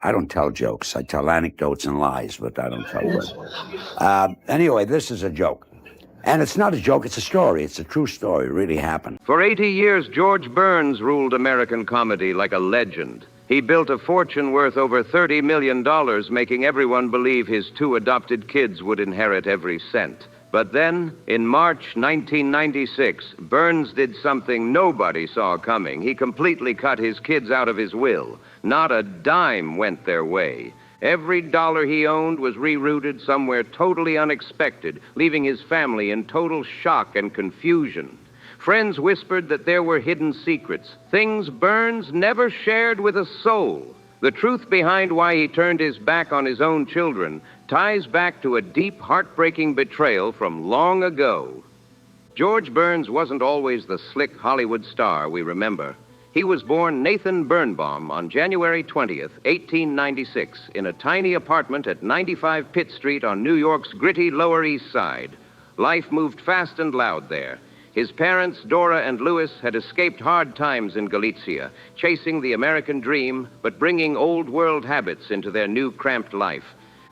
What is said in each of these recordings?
I don't tell jokes. I tell anecdotes and lies, but I don't tell words. Anyway, this is a joke. And it's not a joke, it's a story. It's a true story. It really happened. For 80 years, George Burns ruled American comedy like a legend. He built a fortune worth over $30 million, making everyone believe his 2 adopted kids would inherit every cent. But then, in March 1996, Burns did something nobody saw coming. He completely cut his kids out of his will. Not a dime went their way. Every dollar he owned was rerouted somewhere totally unexpected, leaving his family in total shock and confusion. Friends whispered that there were hidden secrets, things Burns never shared with a soul. The truth behind why he turned his back on his own children ties back to a deep, heartbreaking betrayal from long ago. George Burns wasn't always the slick Hollywood star we remember. He was born Nathan Birnbaum on January 20th, 1896, in a tiny apartment at 95 Pitt Street on New York's gritty Lower East Side. Life moved fast and loud there. His parents, Dora and Louis, had escaped hard times in Galicia, chasing the American dream, but bringing old-world habits into their new cramped life.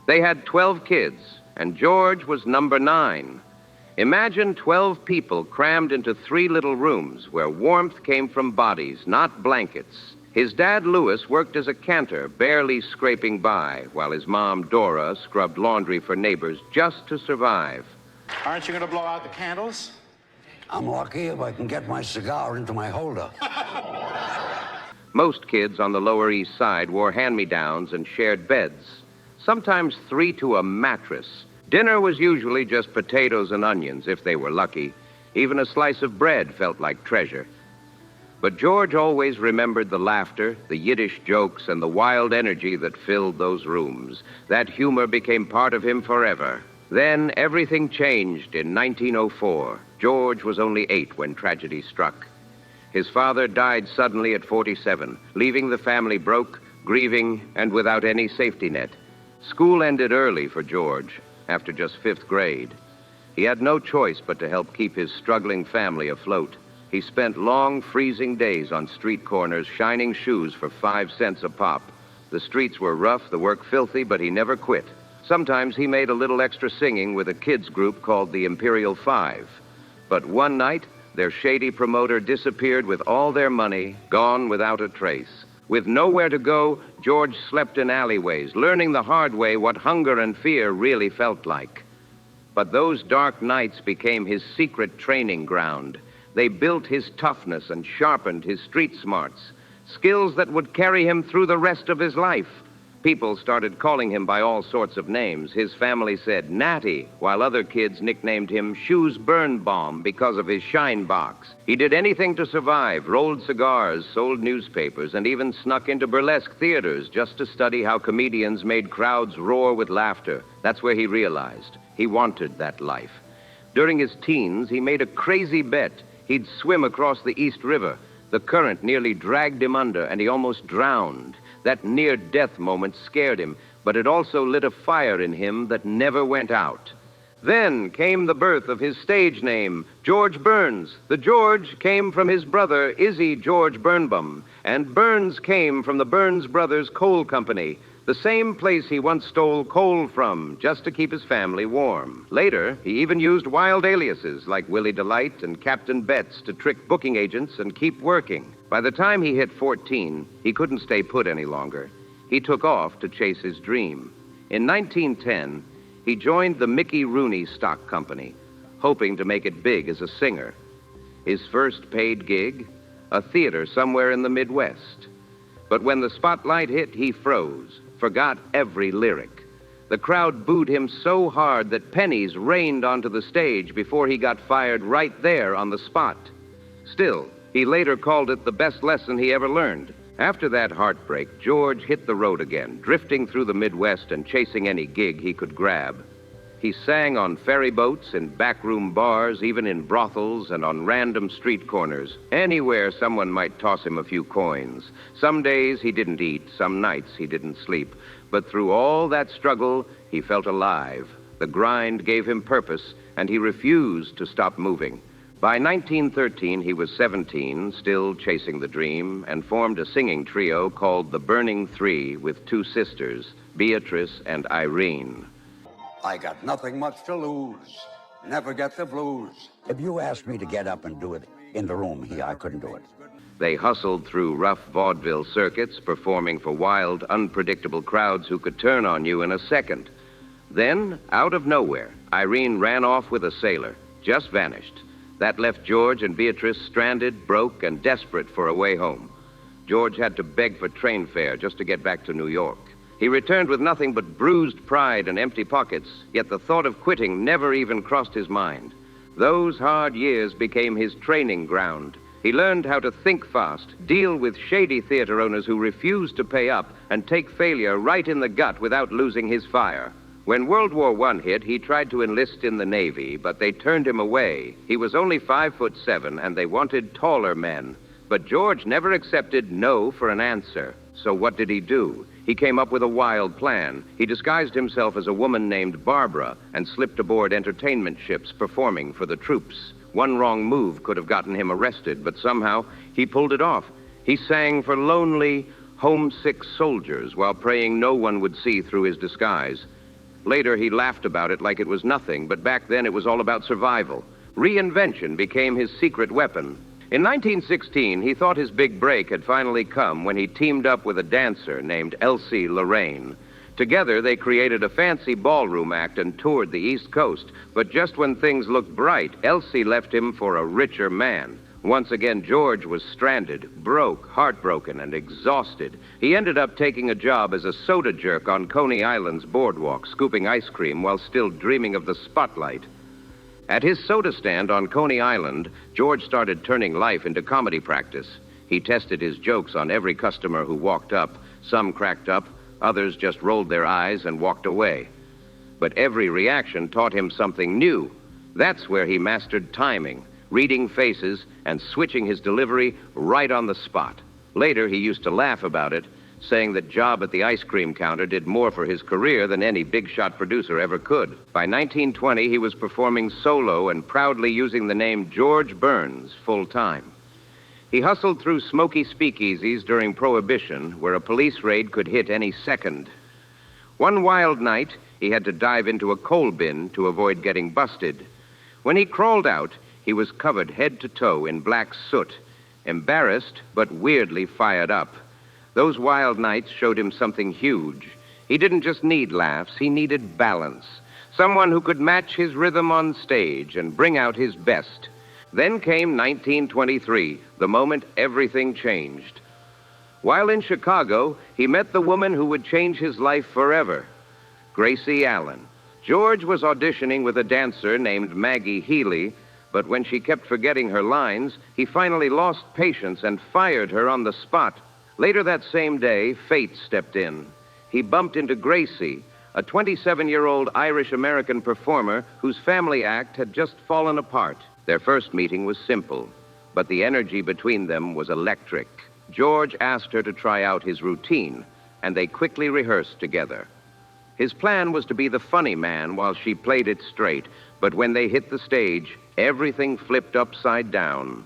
They had 12 kids, and George was number 9. Imagine 12 people crammed into 3 little rooms where warmth came from bodies, not blankets. His dad, Louis, worked as a cantor, barely scraping by, while his mom, Dora, scrubbed laundry for neighbors just to survive. Aren't you going to blow out the candles? I'm lucky if I can get my cigar into my holder. Most kids on the Lower East Side wore hand-me-downs and shared beds, sometimes 3 to a mattress. Dinner was usually just potatoes and onions, if they were lucky. Even a slice of bread felt like treasure. But George always remembered the laughter, the Yiddish jokes, and the wild energy that filled those rooms. That humor became part of him forever. Then everything changed in 1904. George was only 8 when tragedy struck. His father died suddenly at 47, leaving the family broke, grieving, and without any safety net. School ended early for George, after just 5th grade. He had no choice but to help keep his struggling family afloat. He spent long, freezing days on street corners, shining shoes for 5 cents a pop. The streets were rough, the work filthy, but he never quit. Sometimes he made a little extra singing with a kids group called the Imperial 5. But one night, their shady promoter disappeared with all their money, gone without a trace. With nowhere to go, George slept in alleyways, learning the hard way what hunger and fear really felt like. But those dark nights became his secret training ground. They built his toughness and sharpened his street smarts, skills that would carry him through the rest of his life. People started calling him by all sorts of names. His family said Natty, while other kids nicknamed him Shoes Birnbaum because of his shine box. He did anything to survive, rolled cigars, sold newspapers, and even snuck into burlesque theaters just to study how comedians made crowds roar with laughter. That's where he realized he wanted that life. During his teens, he made a crazy bet. He'd swim across the East River. The current nearly dragged him under, and he almost drowned. That near-death moment scared him, but it also lit a fire in him that never went out. Then came the birth of his stage name, George Burns. The George came from his brother, Izzy George Birnbaum, and Burns came from the Burns Brothers Coal Company, the same place he once stole coal from just to keep his family warm. Later, he even used wild aliases like Willie Delight and Captain Betts to trick booking agents and keep working. By the time he hit 14, he couldn't stay put any longer. He took off to chase his dream. In 1910, he joined the Mickey Rooney Stock Company, hoping to make it big as a singer. His first paid gig, a theater somewhere in the Midwest. But when the spotlight hit, he froze, forgot every lyric. The crowd booed him so hard that pennies rained onto the stage before he got fired right there on the spot. Still, he later called it the best lesson he ever learned. After that heartbreak, George hit the road again, drifting through the Midwest and chasing any gig he could grab. He sang on ferry boats, in backroom bars, even in brothels and on random street corners. Anywhere someone might toss him a few coins. Some days he didn't eat, some nights he didn't sleep. But through all that struggle, he felt alive. The grind gave him purpose, and he refused to stop moving. By 1913, he was 17, still chasing the dream, and formed a singing trio called the Burning Three with two sisters, Beatrice and Irene. I got nothing much to lose. Never get the blues. If you asked me to get up and do it in the room here, I couldn't do it. They hustled through rough vaudeville circuits, performing for wild, unpredictable crowds who could turn on you in a second. Then, out of nowhere, Irene ran off with a sailor, just vanished. That left George and Beatrice stranded, broke, and desperate for a way home. George had to beg for train fare just to get back to New York. He returned with nothing but bruised pride and empty pockets, yet the thought of quitting never even crossed his mind. Those hard years became his training ground. He learned how to think fast, deal with shady theater owners who refused to pay up, and take failure right in the gut without losing his fire. When World War I hit, he tried to enlist in the Navy, but they turned him away. He was only 5'7", and they wanted taller men. But George never accepted no for an answer. So what did he do? He came up with a wild plan. He disguised himself as a woman named Barbara and slipped aboard entertainment ships performing for the troops. One wrong move could have gotten him arrested, but somehow he pulled it off. He sang for lonely, homesick soldiers while praying no one would see through his disguise. Later, he laughed about it like it was nothing, but back then it was all about survival. Reinvention became his secret weapon. In 1916, he thought his big break had finally come when he teamed up with a dancer named Elsie Lorraine. Together, they created a fancy ballroom act and toured the East Coast. But just when things looked bright, Elsie left him for a richer man. Once again, George was stranded, broke, heartbroken, and exhausted. He ended up taking a job as a soda jerk on Coney Island's boardwalk, scooping ice cream while still dreaming of the spotlight. At his soda stand on Coney Island, George started turning life into comedy practice. He tested his jokes on every customer who walked up. Some cracked up, others just rolled their eyes and walked away. But every reaction taught him something new. That's where he mastered timing, reading faces, and switching his delivery right on the spot. Later, he used to laugh about it, saying that job at the ice cream counter did more for his career than any big-shot producer ever could. By 1920, he was performing solo and proudly using the name George Burns full-time. He hustled through smoky speakeasies during Prohibition, where a police raid could hit any second. One wild night, he had to dive into a coal bin to avoid getting busted. When he crawled out, he was covered head to toe in black soot, embarrassed but weirdly fired up. Those wild nights showed him something huge. He didn't just need laughs, he needed balance. Someone who could match his rhythm on stage and bring out his best. Then came 1923, the moment everything changed. While in Chicago, he met the woman who would change his life forever, Gracie Allen. George was auditioning with a dancer named Maggie Healy, but when she kept forgetting her lines, he finally lost patience and fired her on the spot. Later that same day, fate stepped in. He bumped into Gracie, a 27-year-old Irish-American performer whose family act had just fallen apart. Their first meeting was simple, but the energy between them was electric. George asked her to try out his routine, and they quickly rehearsed together. His plan was to be the funny man while she played it straight, but when they hit the stage, everything flipped upside down.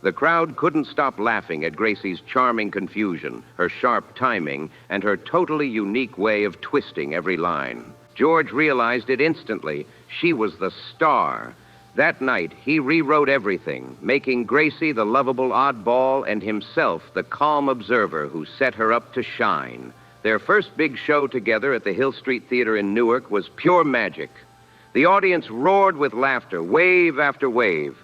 The crowd couldn't stop laughing at Gracie's charming confusion, her sharp timing, and her totally unique way of twisting every line. George realized it instantly. She was the star. That night, he rewrote everything, making Gracie the lovable oddball and himself the calm observer who set her up to shine. Their first big show together at the Hill Street Theater in Newark was pure magic. The audience roared with laughter, wave after wave.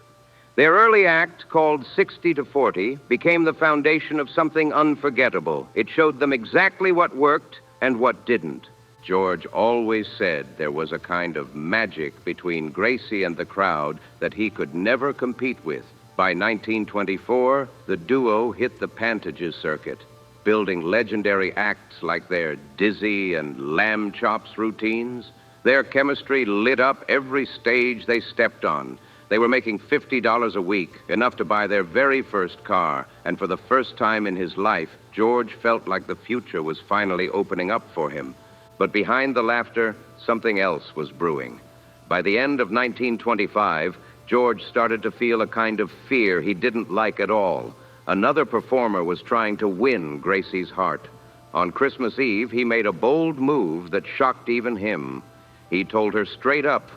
Their early act, called 60 to 40, became the foundation of something unforgettable. It showed them exactly what worked and what didn't. George always said there was a kind of magic between Gracie and the crowd that he could never compete with. By 1924, the duo hit the Pantages circuit, building legendary acts like their dizzy and lamb chops routines. Their chemistry lit up every stage they stepped on. They were making $50 a week, enough to buy their very first car. And for the first time in his life, George felt like the future was finally opening up for him. But behind the laughter, something else was brewing. By the end of 1925, George started to feel a kind of fear he didn't like at all. Another performer was trying to win Gracie's heart. On Christmas Eve, he made a bold move that shocked even him. He told her straight up,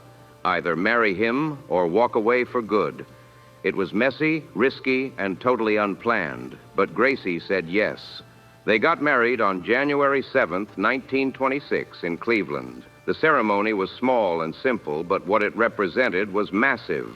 either marry him or walk away for good. It was messy, risky, and totally unplanned, but Gracie said yes. They got married on January 7th, 1926, in Cleveland. The ceremony was small and simple, but what it represented was massive.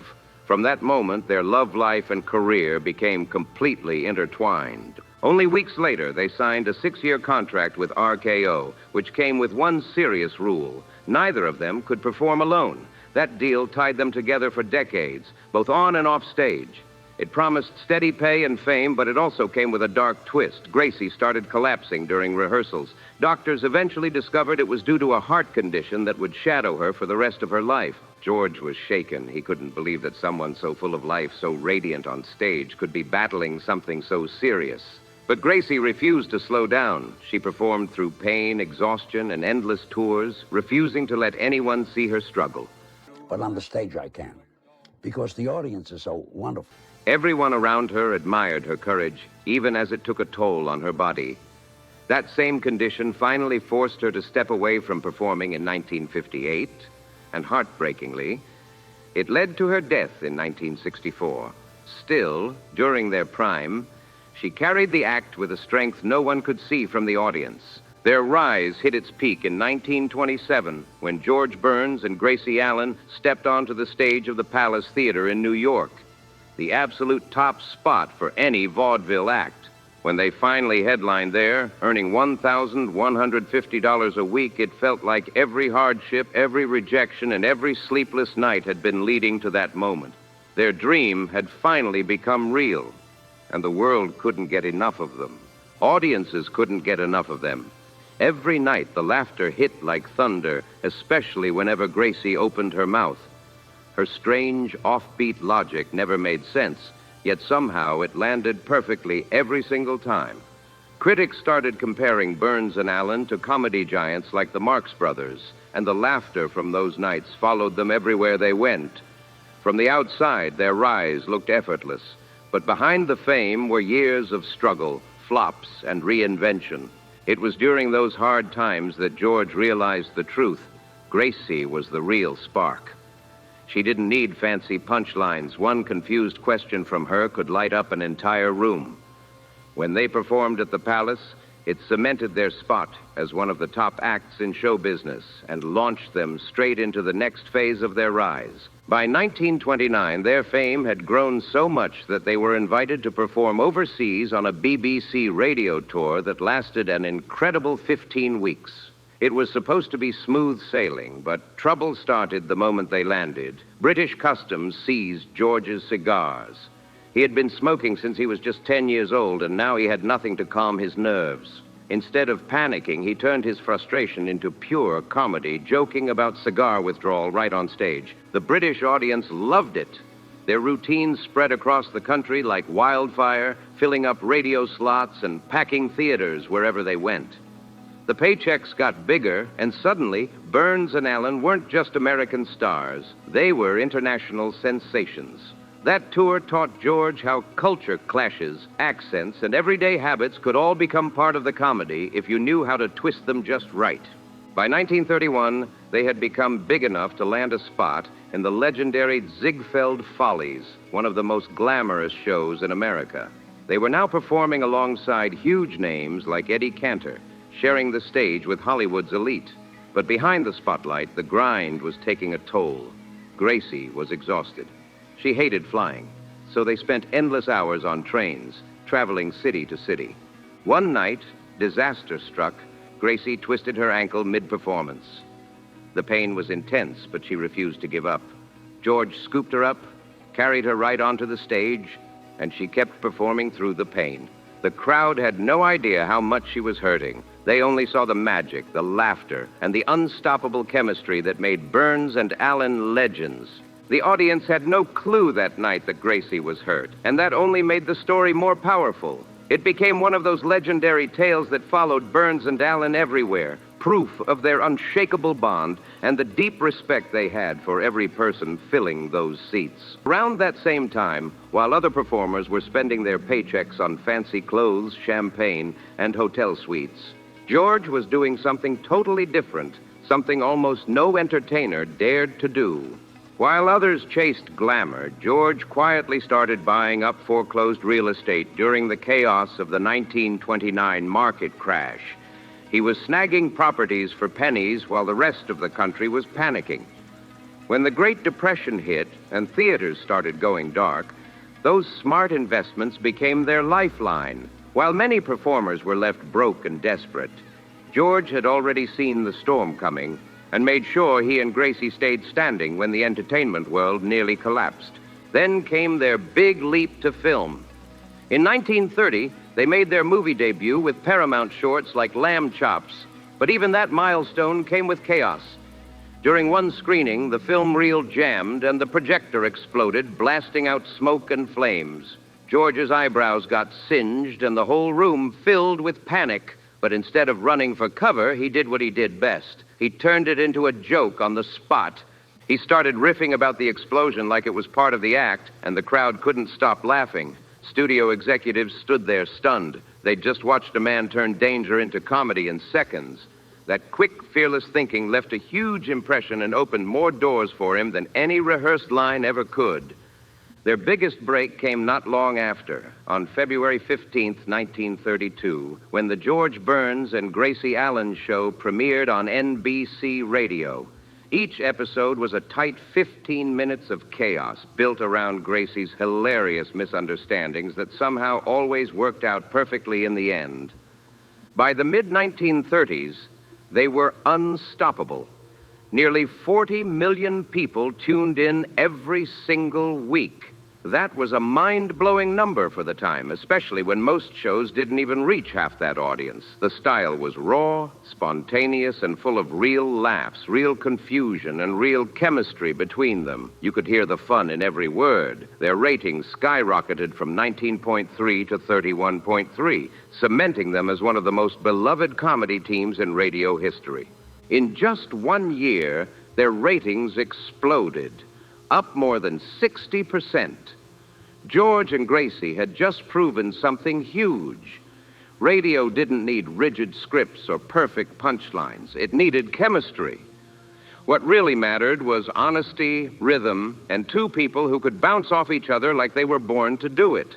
From that moment, their love life and career became completely intertwined. Only weeks later, they signed a 6-year contract with RKO, which came with one serious rule. Neither of them could perform alone. That deal tied them together for decades, both on and off stage. It promised steady pay and fame, but it also came with a dark twist. Gracie started collapsing during rehearsals. Doctors eventually discovered it was due to a heart condition that would shadow her for the rest of her life. George was shaken. He couldn't believe that someone so full of life, so radiant on stage, could be battling something so serious. But Gracie refused to slow down. She performed through pain, exhaustion, and endless tours, refusing to let anyone see her struggle. But on the stage I can, because the audience is so wonderful. Everyone around her admired her courage, even as it took a toll on her body. That same condition finally forced her to step away from performing in 1958, and heartbreakingly, it led to her death in 1964. Still, during their prime, she carried the act with a strength no one could see from the audience. Their rise hit its peak in 1927 when George Burns and Gracie Allen stepped onto the stage of the Palace Theater in New York, the absolute top spot for any vaudeville act. When they finally headlined there, earning $1,150 a week, it felt like every hardship, every rejection, and every sleepless night had been leading to that moment. Their dream had finally become real, and the world couldn't get enough of them. Audiences couldn't get enough of them. Every night, the laughter hit like thunder, especially whenever Gracie opened her mouth. Her strange, offbeat logic never made sense, yet somehow it landed perfectly every single time. Critics started comparing Burns and Allen to comedy giants like the Marx Brothers, and the laughter from those nights followed them everywhere they went. From the outside, their rise looked effortless, but behind the fame were years of struggle, flops, and reinvention. It was during those hard times that George realized the truth. Gracie was the real spark. She didn't need fancy punchlines. One confused question from her could light up an entire room. When they performed at the Palace, it cemented their spot as one of the top acts in show business and launched them straight into the next phase of their rise. By 1929, their fame had grown so much that they were invited to perform overseas on a BBC radio tour that lasted an incredible 15 weeks. It was supposed to be smooth sailing, but trouble started the moment they landed. British customs seized George's cigars. He had been smoking since he was just 10 years old, and now he had nothing to calm his nerves. Instead of panicking, he turned his frustration into pure comedy, joking about cigar withdrawal right on stage. The British audience loved it. Their routines spread across the country like wildfire, filling up radio slots and packing theaters wherever they went. The paychecks got bigger, and suddenly, Burns and Allen weren't just American stars. They were international sensations. That tour taught George how culture clashes, accents, and everyday habits could all become part of the comedy if you knew how to twist them just right. By 1931, they had become big enough to land a spot in the legendary Ziegfeld Follies, one of the most glamorous shows in America. They were now performing alongside huge names like Eddie Cantor, sharing the stage with Hollywood's elite. But behind the spotlight, the grind was taking a toll. Gracie was exhausted. She hated flying, so they spent endless hours on trains, traveling city to city. One night, disaster struck. Gracie twisted her ankle mid-performance. The pain was intense, but she refused to give up. George scooped her up, carried her right onto the stage, and she kept performing through the pain. The crowd had no idea how much she was hurting. They only saw the magic, the laughter, and the unstoppable chemistry that made Burns and Allen legends. The audience had no clue that night that Gracie was hurt, and that only made the story more powerful. It became one of those legendary tales that followed Burns and Allen everywhere, proof of their unshakable bond and the deep respect they had for every person filling those seats. Around that same time, while other performers were spending their paychecks on fancy clothes, champagne, and hotel suites, George was doing something totally different, something almost no entertainer dared to do. While others chased glamour, George quietly started buying up foreclosed real estate during the chaos of the 1929 market crash. He was snagging properties for pennies while the rest of the country was panicking. When the Great Depression hit and theaters started going dark, those smart investments became their lifeline. While many performers were left broke and desperate, George had already seen the storm coming and made sure he and Gracie stayed standing when the entertainment world nearly collapsed. Then came their big leap to film. In 1930, they made their movie debut with Paramount shorts like Lamb Chops, but even that milestone came with chaos. During one screening, the film reel jammed and the projector exploded, blasting out smoke and flames. George's eyebrows got singed and the whole room filled with panic. But instead of running for cover, he did what he did best. He turned it into a joke on the spot. He started riffing about the explosion like it was part of the act, and the crowd couldn't stop laughing. Studio executives stood there stunned. They'd just watched a man turn danger into comedy in seconds. That quick, fearless thinking left a huge impression and opened more doors for him than any rehearsed line ever could. Their biggest break came not long after, on February 15th, 1932, when the George Burns and Gracie Allen show premiered on NBC Radio. Each episode was a tight 15 minutes of chaos built around Gracie's hilarious misunderstandings that somehow always worked out perfectly in the end. By the mid-1930s, they were unstoppable. Nearly 40 million people tuned in every single week. That was a mind-blowing number for the time, especially when most shows didn't even reach half that audience. The style was raw, spontaneous, and full of real laughs, real confusion, and real chemistry between them. You could hear the fun in every word. Their ratings skyrocketed from 19.3 to 31.3, cementing them as one of the most beloved comedy teams in radio history. In just 1 year, their ratings exploded, up more than 60%. George and Gracie had just proven something huge. Radio didn't need rigid scripts or perfect punchlines. It needed chemistry. What really mattered was honesty, rhythm, and two people who could bounce off each other like they were born to do it.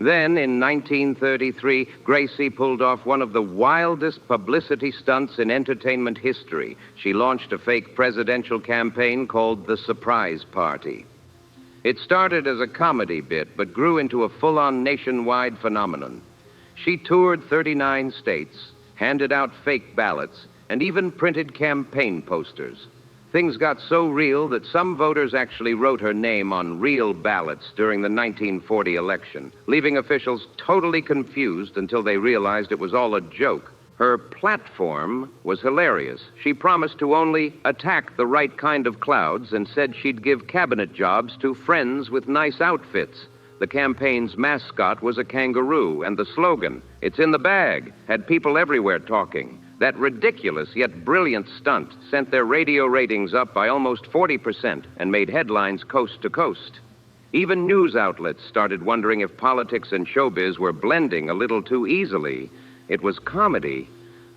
Then, in 1933, Gracie pulled off one of the wildest publicity stunts in entertainment history. She launched a fake presidential campaign called the Surprise Party. It started as a comedy bit, but grew into a full-on nationwide phenomenon. She toured 39 states, handed out fake ballots, and even printed campaign posters. Things got so real that some voters actually wrote her name on real ballots during the 1940 election, leaving officials totally confused until they realized it was all a joke. Her platform was hilarious. She promised to only attack the right kind of clouds and said she'd give cabinet jobs to friends with nice outfits. The campaign's mascot was a kangaroo, and the slogan, "It's in the bag," had people everywhere talking. That ridiculous yet brilliant stunt sent their radio ratings up by almost 40% and made headlines coast to coast. Even news outlets started wondering if politics and showbiz were blending a little too easily. It was comedy,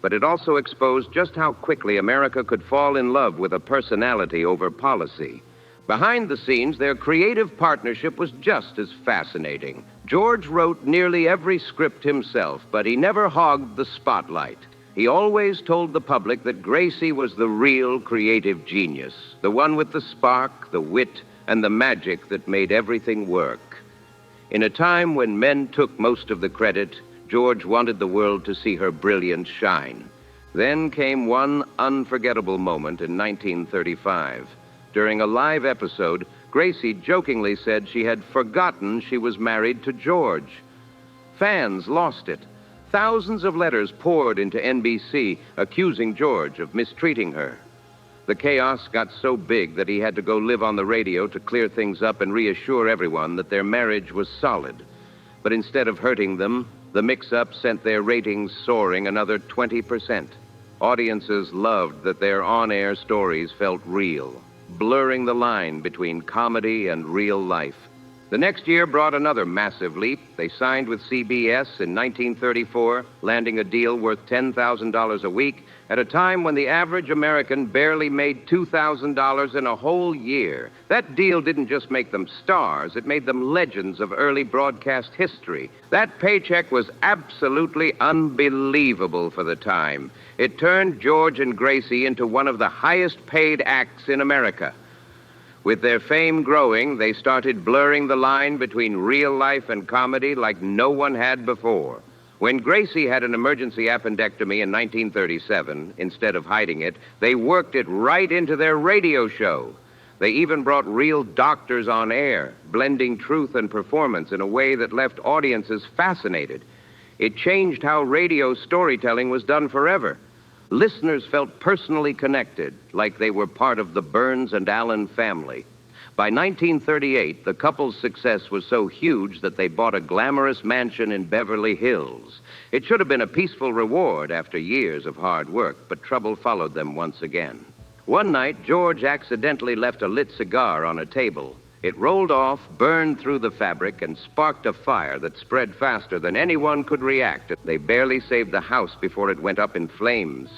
but it also exposed just how quickly America could fall in love with a personality over policy. Behind the scenes, their creative partnership was just as fascinating. George wrote nearly every script himself, but he never hogged the spotlight. He always told the public that Gracie was the real creative genius, the one with the spark, the wit, and the magic that made everything work. In a time when men took most of the credit, George wanted the world to see her brilliance shine. Then came one unforgettable moment in 1935. During a live episode, Gracie jokingly said she had forgotten she was married to George. Fans lost it. Thousands of letters poured into NBC accusing George of mistreating her. The chaos got so big that he had to go live on the radio to clear things up and reassure everyone that their marriage was solid. But instead of hurting them, the mix-up sent their ratings soaring another 20%. Audiences loved that their on-air stories felt real, blurring the line between comedy and real life. The next year brought another massive leap. They signed with CBS in 1934, landing a deal worth $10,000 a week at a time when the average American barely made $2,000 in a whole year. That deal didn't just make them stars, it made them legends of early broadcast history. That paycheck was absolutely unbelievable for the time. It turned George and Gracie into one of the highest paid acts in America. With their fame growing, they started blurring the line between real life and comedy like no one had before. When Gracie had an emergency appendectomy in 1937, instead of hiding it, they worked it right into their radio show. They even brought real doctors on air, blending truth and performance in a way that left audiences fascinated. It changed how radio storytelling was done forever. Listeners felt personally connected, like they were part of the Burns and Allen family. By 1938, the couple's success was so huge that they bought a glamorous mansion in Beverly Hills. It should have been a peaceful reward after years of hard work, but trouble followed them once again. One night, George accidentally left a lit cigar on a table. It rolled off, burned through the fabric, and sparked a fire that spread faster than anyone could react. They barely saved the house before it went up in flames.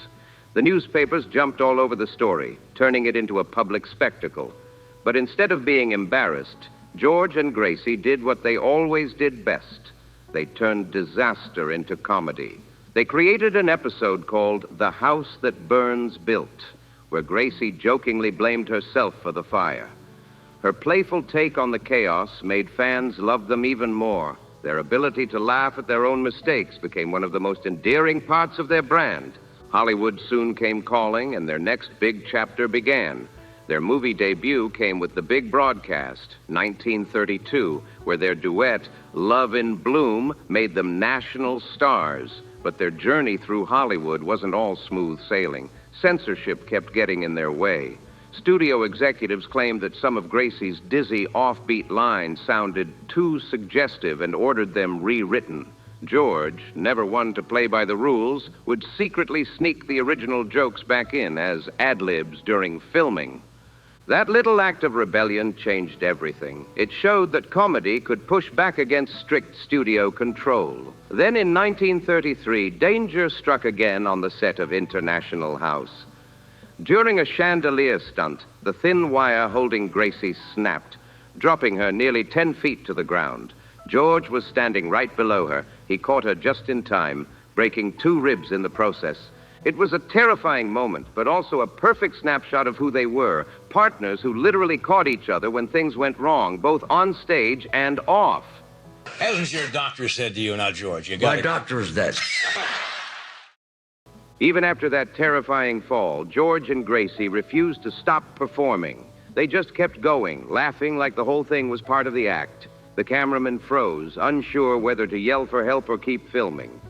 The newspapers jumped all over the story, turning it into a public spectacle. But instead of being embarrassed, George and Gracie did what they always did best. They turned disaster into comedy. They created an episode called The House That Burns Built, where Gracie jokingly blamed herself for the fire. Her playful take on the chaos made fans love them even more. Their ability to laugh at their own mistakes became one of the most endearing parts of their brand. Hollywood soon came calling, and their next big chapter began. Their movie debut came with the big broadcast, 1932, where their duet, Love in Bloom, made them national stars. But their journey through Hollywood wasn't all smooth sailing. Censorship kept getting in their way. Studio executives claimed that some of Gracie's dizzy, offbeat lines sounded too suggestive and ordered them rewritten. George, never one to play by the rules, would secretly sneak the original jokes back in as ad-libs during filming. That little act of rebellion changed everything. It showed that comedy could push back against strict studio control. Then in 1933, danger struck again on the set of International House. During a chandelier stunt, the thin wire holding Gracie snapped, dropping her nearly 10 feet to the ground. George was standing right below her. He caught her just in time, breaking 2 ribs in the process. It was a terrifying moment, but also a perfect snapshot of who they were, partners who literally caught each other when things went wrong, both on stage and off. Hasn't your doctor said to you, now, George, you got My doctor is dead. Even after that terrifying fall, George and Gracie refused to stop performing. They just kept going, laughing like the whole thing was part of the act. The cameraman froze, unsure whether to yell for help or keep filming.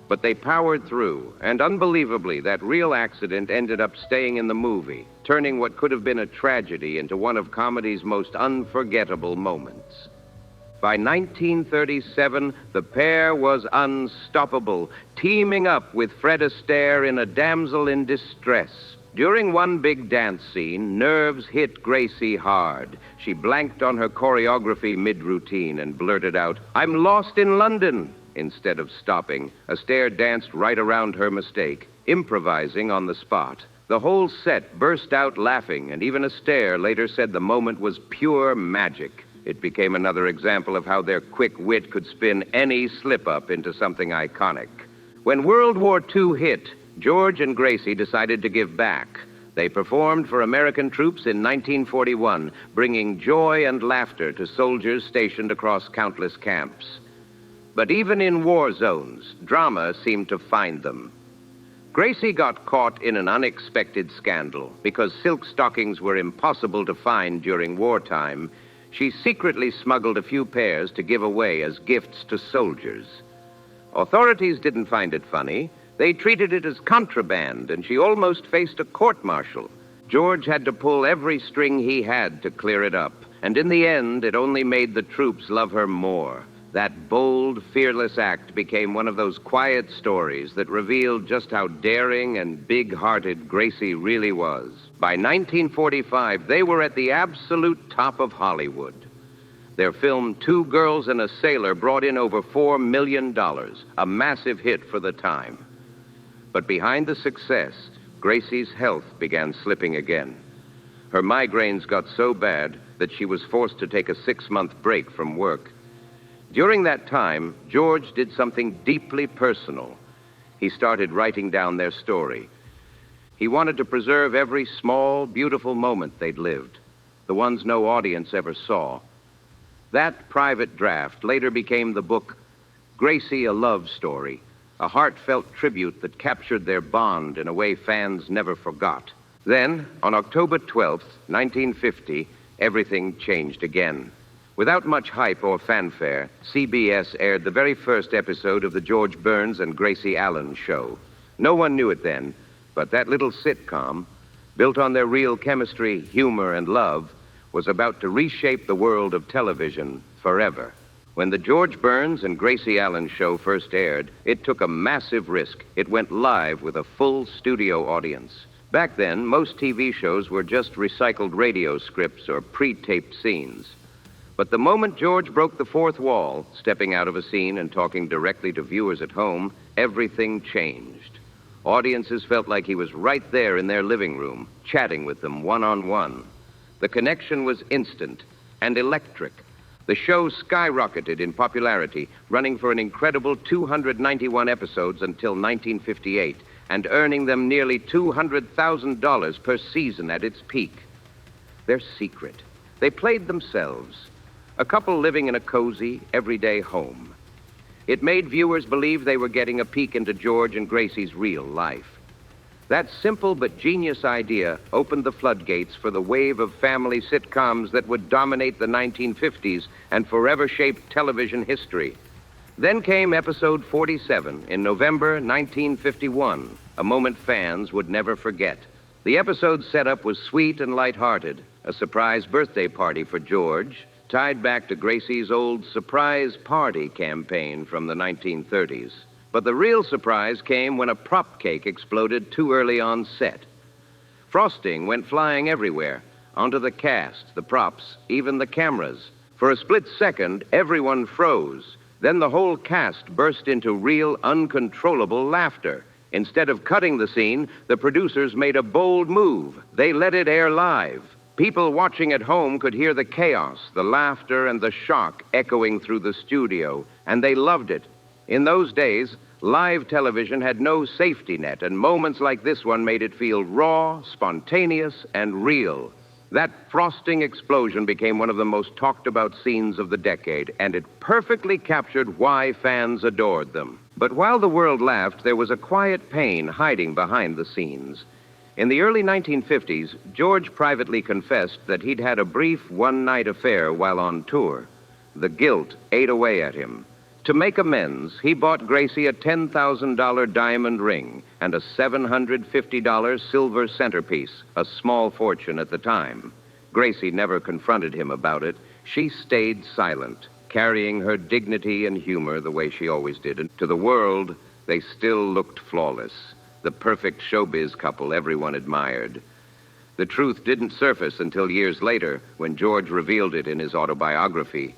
But they powered through, and unbelievably, that real accident ended up staying in the movie, turning what could have been a tragedy into one of comedy's most unforgettable moments. By 1937, the pair was unstoppable, teaming up with Fred Astaire in A Damsel in Distress. During one big dance scene, nerves hit Gracie hard. She blanked on her choreography mid-routine and blurted out, "I'm lost in London." Instead of stopping, Astaire danced right around her mistake, improvising on the spot. The whole set burst out laughing, and even Astaire later said the moment was pure magic. It became another example of how their quick wit could spin any slip-up into something iconic. When World War II hit, George and Gracie decided to give back. They performed for American troops in 1941, bringing joy and laughter to soldiers stationed across countless camps. But even in war zones, drama seemed to find them. Gracie got caught in an unexpected scandal. Because silk stockings were impossible to find during wartime, she secretly smuggled a few pairs to give away as gifts to soldiers. Authorities didn't find it funny. They treated it as contraband, and she almost faced a court-martial. George had to pull every string he had to clear it up, and in the end, it only made the troops love her more. That bold, fearless act became one of those quiet stories that revealed just how daring and big-hearted Gracie really was. By 1945, they were at the absolute top of Hollywood. Their film, Two Girls and a Sailor, brought in over $4 million, a massive hit for the time. But behind the success, Gracie's health began slipping again. Her migraines got so bad that she was forced to take a 6-month break from work. During that time, George did something deeply personal. He started writing down their story. He wanted to preserve every small, beautiful moment they'd lived, the ones no audience ever saw. That private draft later became the book Gracie, a Love Story, a heartfelt tribute that captured their bond in a way fans never forgot. Then, on October 12th, 1950, everything changed again. Without much hype or fanfare, CBS aired the very first episode of the George Burns and Gracie Allen show. No one knew it then, but that little sitcom, built on their real chemistry, humor, and love, was about to reshape the world of television forever. When the George Burns and Gracie Allen show first aired, it took a massive risk. It went live with a full studio audience. Back then, most TV shows were just recycled radio scripts or pre-taped scenes. But the moment George broke the fourth wall, stepping out of a scene and talking directly to viewers at home, everything changed. Audiences felt like he was right there in their living room, chatting with them one-on-one. The connection was instant and electric. The show skyrocketed in popularity, running for an incredible 291 episodes until 1958, and earning them nearly $200,000 per season at its peak. Their secret: they played themselves, a couple living in a cozy, everyday home. It made viewers believe they were getting a peek into George and Gracie's real life. That simple but genius idea opened the floodgates for the wave of family sitcoms that would dominate the 1950s and forever shape television history. Then came episode 47 in November 1951, a moment fans would never forget. The episode's setup was sweet and lighthearted, a surprise birthday party for George, tied back to Gracie's old surprise party campaign from the 1930s. But the real surprise came when a prop cake exploded too early on set. Frosting went flying everywhere, onto the cast, the props, even the cameras. For a split second, everyone froze. Then the whole cast burst into real, uncontrollable laughter. Instead of cutting the scene, the producers made a bold move. They let it air live. People watching at home could hear the chaos, the laughter, and the shock echoing through the studio, and they loved it. In those days, live television had no safety net, and moments like this one made it feel raw, spontaneous, and real. That frosting explosion became one of the most talked about scenes of the decade, and it perfectly captured why fans adored them. But while the world laughed, there was a quiet pain hiding behind the scenes. In the early 1950s, George privately confessed that he'd had a brief one-night affair while on tour. The guilt ate away at him. To make amends, he bought Gracie a $10,000 diamond ring and a $750 silver centerpiece, a small fortune at the time. Gracie never confronted him about it. She stayed silent, carrying her dignity and humor the way she always did. And to the world, they still looked flawless, the perfect showbiz couple everyone admired. The truth didn't surface until years later, when George revealed it in his autobiography.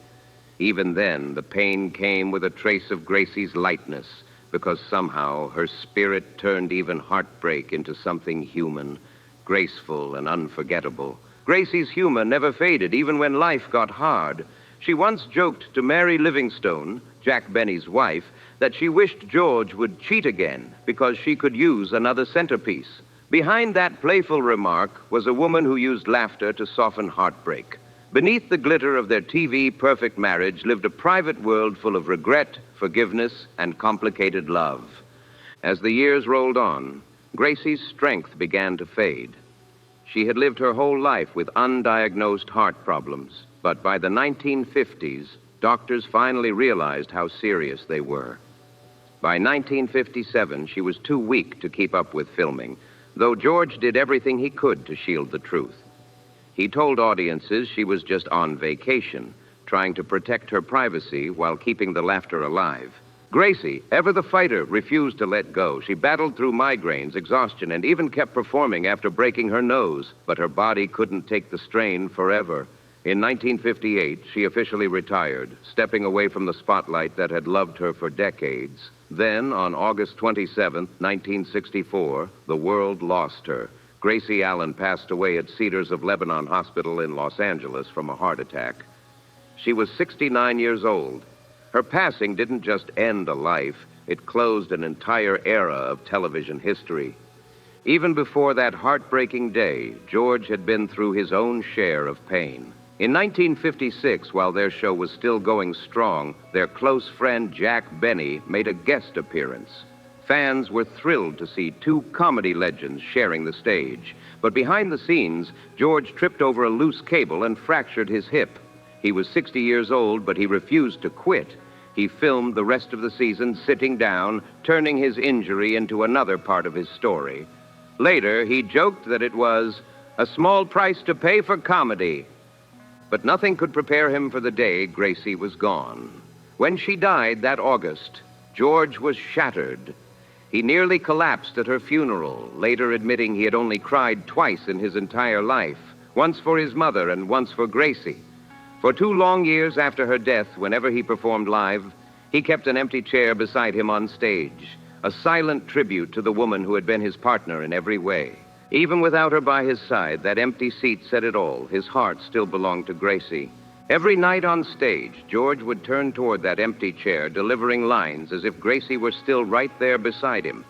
Even then, the pain came with a trace of Gracie's lightness, because somehow her spirit turned even heartbreak into something human, graceful and unforgettable. Gracie's humor never faded, even when life got hard. She once joked to Mary Livingstone, Jack Benny's wife, that she wished George would cheat again because she could use another centerpiece. Behind that playful remark was a woman who used laughter to soften heartbreak. Beneath the glitter of their TV perfect marriage lived a private world full of regret, forgiveness, and complicated love. As the years rolled on, Gracie's strength began to fade. She had lived her whole life with undiagnosed heart problems, but by the 1950s, doctors finally realized how serious they were. By 1957, she was too weak to keep up with filming, though George did everything he could to shield the truth. He told audiences she was just on vacation, trying to protect her privacy while keeping the laughter alive. Gracie, ever the fighter, refused to let go. She battled through migraines, exhaustion, and even kept performing after breaking her nose. But her body couldn't take the strain forever. In 1958, she officially retired, stepping away from the spotlight that had loved her for decades. Then, on August 27, 1964, the world lost her. Gracie Allen passed away at Cedars of Lebanon Hospital in Los Angeles from a heart attack. She was 69 years old. Her passing didn't just end a life, it closed an entire era of television history. Even before that heartbreaking day, George had been through his own share of pain. In 1956, while their show was still going strong, their close friend Jack Benny made a guest appearance. Fans were thrilled to see two comedy legends sharing the stage. But behind the scenes, George tripped over a loose cable and fractured his hip. He was 60 years old, but he refused to quit. He filmed the rest of the season sitting down, turning his injury into another part of his story. Later, he joked that it was a small price to pay for comedy. But nothing could prepare him for the day Gracie was gone. When she died that August, George was shattered. He nearly collapsed at her funeral, later admitting he had only cried twice in his entire life, once for his mother and once for Gracie. For 2 long years after her death, whenever he performed live, he kept an empty chair beside him on stage, a silent tribute to the woman who had been his partner in every way. Even without her by his side, that empty seat said it all. His heart still belonged to Gracie. Every night on stage, George would turn toward that empty chair, delivering lines as if Gracie were still right there beside him.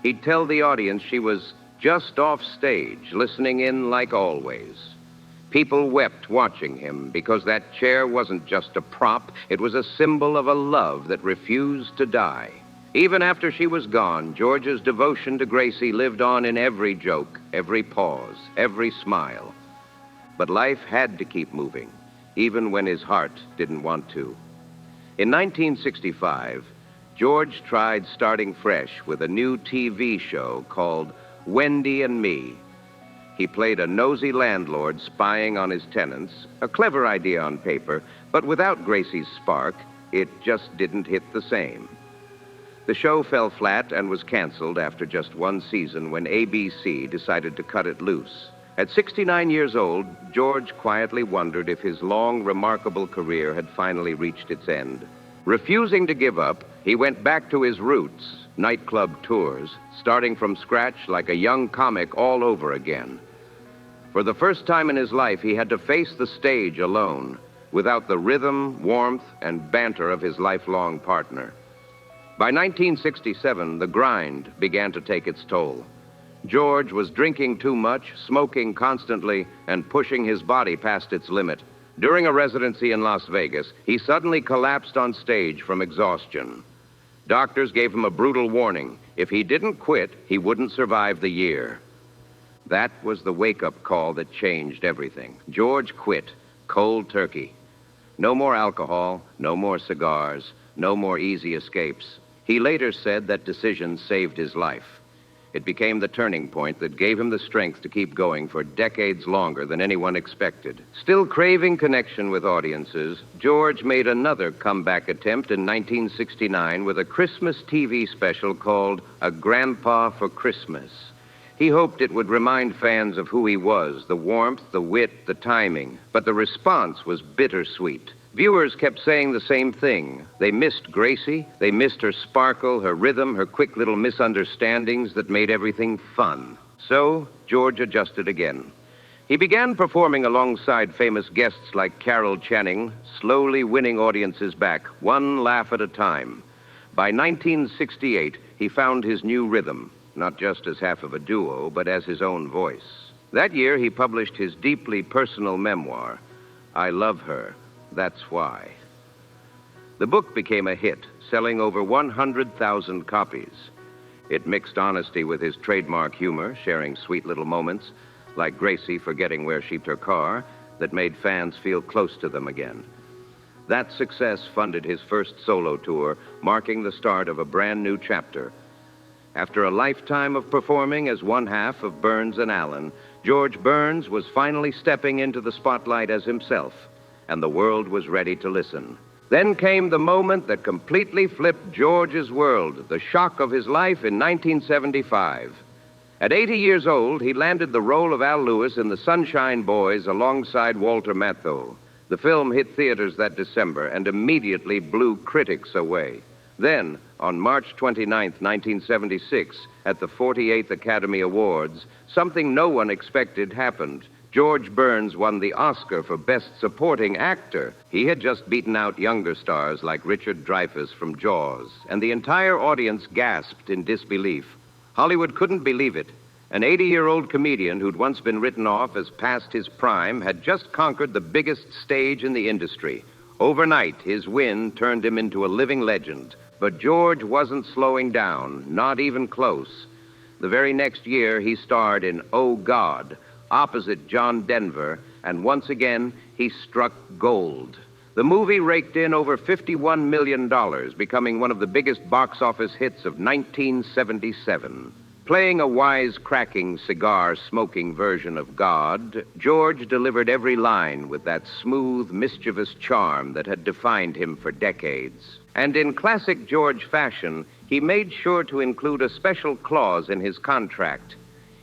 He'd tell the audience she was just off stage, listening in like always. People wept watching him because that chair wasn't just a prop, it was a symbol of a love that refused to die. Even after she was gone, George's devotion to Gracie lived on in every joke, every pause, every smile. But life had to keep moving, even when his heart didn't want to. In 1965, George tried starting fresh with a new TV show called Wendy and Me. He played a nosy landlord spying on his tenants, a clever idea on paper, but without Gracie's spark, it just didn't hit the same. The show fell flat and was canceled after just 1 season when ABC decided to cut it loose. At 69 years old, George quietly wondered if his long, remarkable career had finally reached its end. Refusing to give up, he went back to his roots, nightclub tours, starting from scratch like a young comic all over again. For the first time in his life, he had to face the stage alone, without the rhythm, warmth, and banter of his lifelong partner. By 1967, the grind began to take its toll. George was drinking too much, smoking constantly, and pushing his body past its limit. During a residency in Las Vegas, he suddenly collapsed on stage from exhaustion. Doctors gave him a brutal warning. If he didn't quit, he wouldn't survive the year. That was the wake-up call that changed everything. George quit, cold turkey. No more alcohol, no more cigars, no more easy escapes. He later said that decision saved his life. It became the turning point that gave him the strength to keep going for decades longer than anyone expected. Still craving connection with audiences, George made another comeback attempt in 1969 with a Christmas TV special called A Grandpa for Christmas. He hoped it would remind fans of who he was, the warmth, the wit, the timing. But the response was bittersweet. Viewers kept saying the same thing. They missed Gracie. They missed her sparkle, her rhythm, her quick little misunderstandings that made everything fun. So George adjusted again. He began performing alongside famous guests like Carol Channing, slowly winning audiences back, one laugh at a time. By 1968, he found his new rhythm, not just as half of a duo, but as his own voice. That year, he published his deeply personal memoir, I Love Her. That's Why. The book became a hit, selling over 100,000 copies. It mixed honesty with his trademark humor, sharing sweet little moments, like Gracie forgetting where she kept her car, that made fans feel close to them again. That success funded his first solo tour, marking the start of a brand new chapter. After a lifetime of performing as one half of Burns and Allen, George Burns was finally stepping into the spotlight as himself. and the world was ready to listen. Then came the moment that completely flipped George's world, the shock of his life in 1975. At 80 years old, he landed the role of Al Lewis in The Sunshine Boys alongside Walter Matthau. The film hit theaters that December and immediately blew critics away. Then, on March 29, 1976, at the 48th Academy Awards, something no one expected happened. George Burns won the Oscar for Best Supporting Actor. He had just beaten out younger stars like Richard Dreyfuss from Jaws, and the entire audience gasped in disbelief. Hollywood couldn't believe it. An 80-year-old comedian who'd once been written off as past his prime had just conquered the biggest stage in the industry. Overnight, his win turned him into a living legend. But George wasn't slowing down, not even close. The very next year, he starred in Oh, God, opposite John Denver, and once again, he struck gold. The movie raked in over $51 million, becoming one of the biggest box office hits of 1977. Playing a wisecracking, cigar-smoking version of God, George delivered every line with that smooth, mischievous charm that had defined him for decades. And in classic George fashion, he made sure to include a special clause in his contract.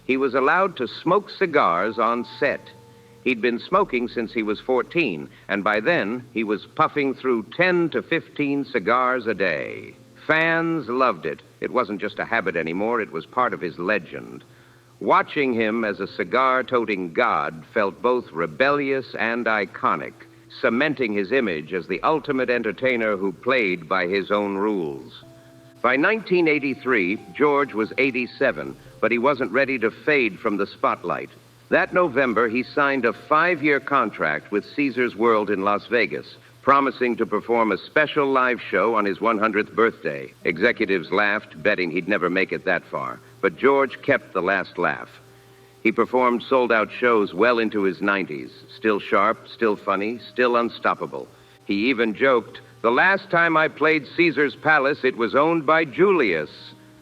He was allowed to smoke cigars on set. He'd been smoking since he was 14, and by then, he was puffing through 10 to 15 cigars a day. Fans loved it. It wasn't just a habit anymore, it was part of his legend. Watching him as a cigar-toting god felt both rebellious and iconic, cementing his image as the ultimate entertainer who played by his own rules. By 1983, George was 87, but he wasn't ready to fade from the spotlight. That November, he signed a 5-year contract with Caesar's World in Las Vegas, promising to perform a special live show on his 100th birthday. Executives laughed, betting he'd never make it that far, but George kept the last laugh. He performed sold-out shows well into his 90s, still sharp, still funny, still unstoppable. He even joked, "The last time I played Caesar's Palace, it was owned by Julius."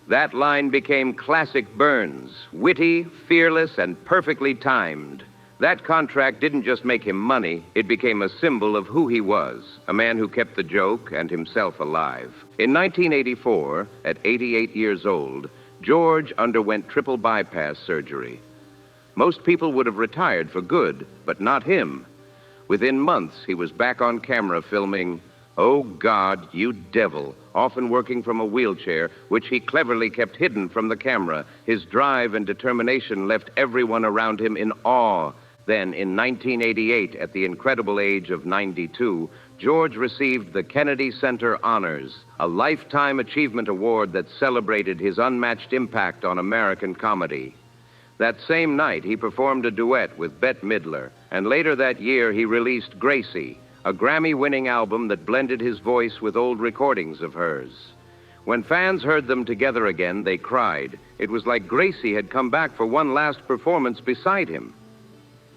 That line became classic Burns, witty, fearless, and perfectly timed. That contract didn't just make him money, it became a symbol of who he was, a man who kept the joke and himself alive. In 1984, at 88 years old, George underwent triple bypass surgery. Most people would have retired for good, but not him. Within months, he was back on camera filming Oh, God, You Devil, often working from a wheelchair, which he cleverly kept hidden from the camera. His drive and determination left everyone around him in awe. Then, in 1988, at the incredible age of 92, George received the Kennedy Center Honors, a lifetime achievement award that celebrated his unmatched impact on American comedy. That same night, he performed a duet with Bette Midler, and later that year, he released Gracie, a Grammy-winning album that blended his voice with old recordings of hers. When fans heard them together again, they cried. It was like Gracie had come back for one last performance beside him.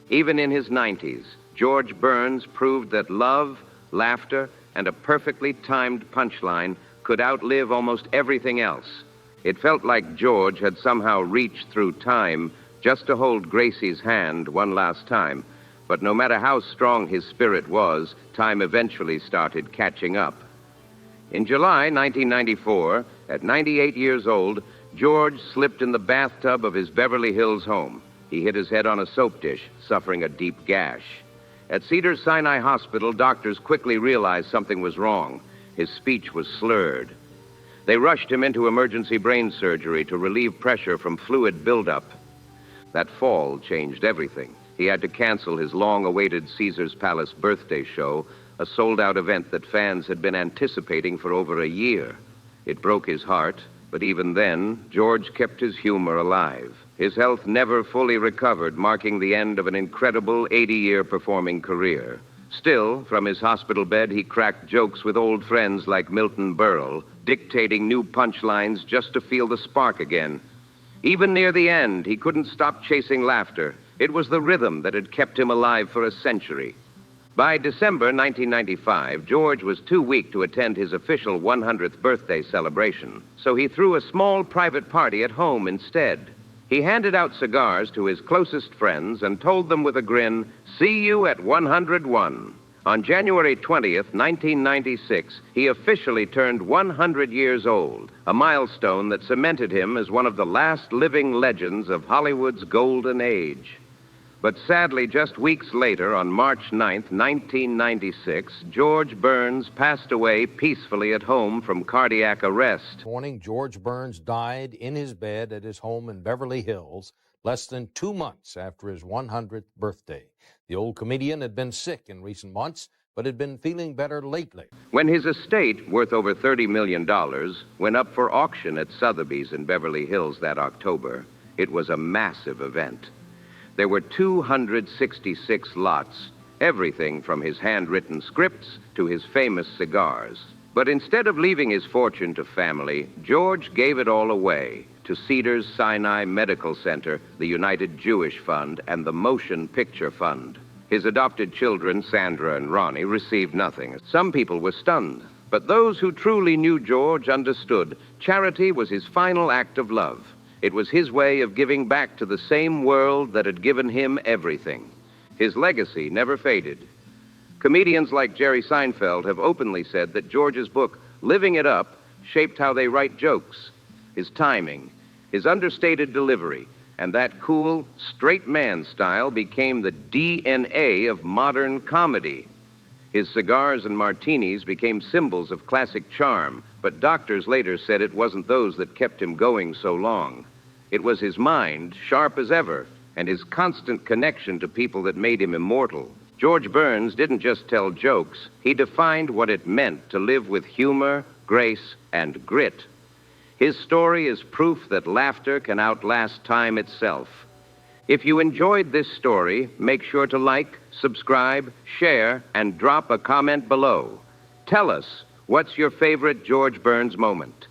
Even in his 90s, George Burns proved that love, laughter, and a perfectly timed punchline could outlive almost everything else. It felt like George had somehow reached through time just to hold Gracie's hand one last time. But no matter how strong his spirit was, time eventually started catching up. In July 1994, at 98 years old, George slipped in the bathtub of his Beverly Hills home. He hit his head on a soap dish, suffering a deep gash. At Cedars-Sinai Hospital, doctors quickly realized something was wrong. His speech was slurred. They rushed him into emergency brain surgery to relieve pressure from fluid buildup. That fall changed everything. He had to cancel his long-awaited Caesar's Palace birthday show, a sold-out event that fans had been anticipating for over a year. It broke his heart, but even then, George kept his humor alive. His health never fully recovered, marking the end of an incredible 80-year performing career. Still, from his hospital bed, he cracked jokes with old friends like Milton Berle, dictating new punchlines just to feel the spark again. Even near the end, he couldn't stop chasing laughter. It was the rhythm that had kept him alive for a century. By December 1995, George was too weak to attend his official 100th birthday celebration, so he threw a small private party at home instead. He handed out cigars to his closest friends and told them with a grin, "See you at 101." On January 20th, 1996, he officially turned 100 years old, a milestone that cemented him as one of the last living legends of Hollywood's golden age. But sadly, just weeks later, on March 9th, 1996, George Burns passed away peacefully at home from cardiac arrest. Morning, George Burns died in his bed at his home in Beverly Hills less than 2 months after his 100th birthday. The old comedian had been sick in recent months, but had been feeling better lately. When his estate, worth over $30 million, went up for auction at Sotheby's in Beverly Hills that October, it was a massive event. There were 266 lots, everything from his handwritten scripts to his famous cigars. But instead of leaving his fortune to family, George gave it all away to Cedars Sinai Medical Center, the United Jewish Fund, and the Motion Picture Fund. His adopted children, Sandra and Ronnie, received nothing. Some people were stunned, but those who truly knew George understood charity was his final act of love. It was his way of giving back to the same world that had given him everything. His legacy never faded. Comedians like Jerry Seinfeld have openly said that George's book, Living It Up, shaped how they write jokes. His timing, his understated delivery, and that cool, straight man style became the DNA of modern comedy. His cigars and martinis became symbols of classic charm, but doctors later said it wasn't those that kept him going so long. It was his mind, sharp as ever, and his constant connection to people that made him immortal. George Burns didn't just tell jokes, he defined what it meant to live with humor, grace, and grit. His story is proof that laughter can outlast time itself. If you enjoyed this story, make sure to like, subscribe, share, and drop a comment below. Tell us, what's your favorite George Burns moment?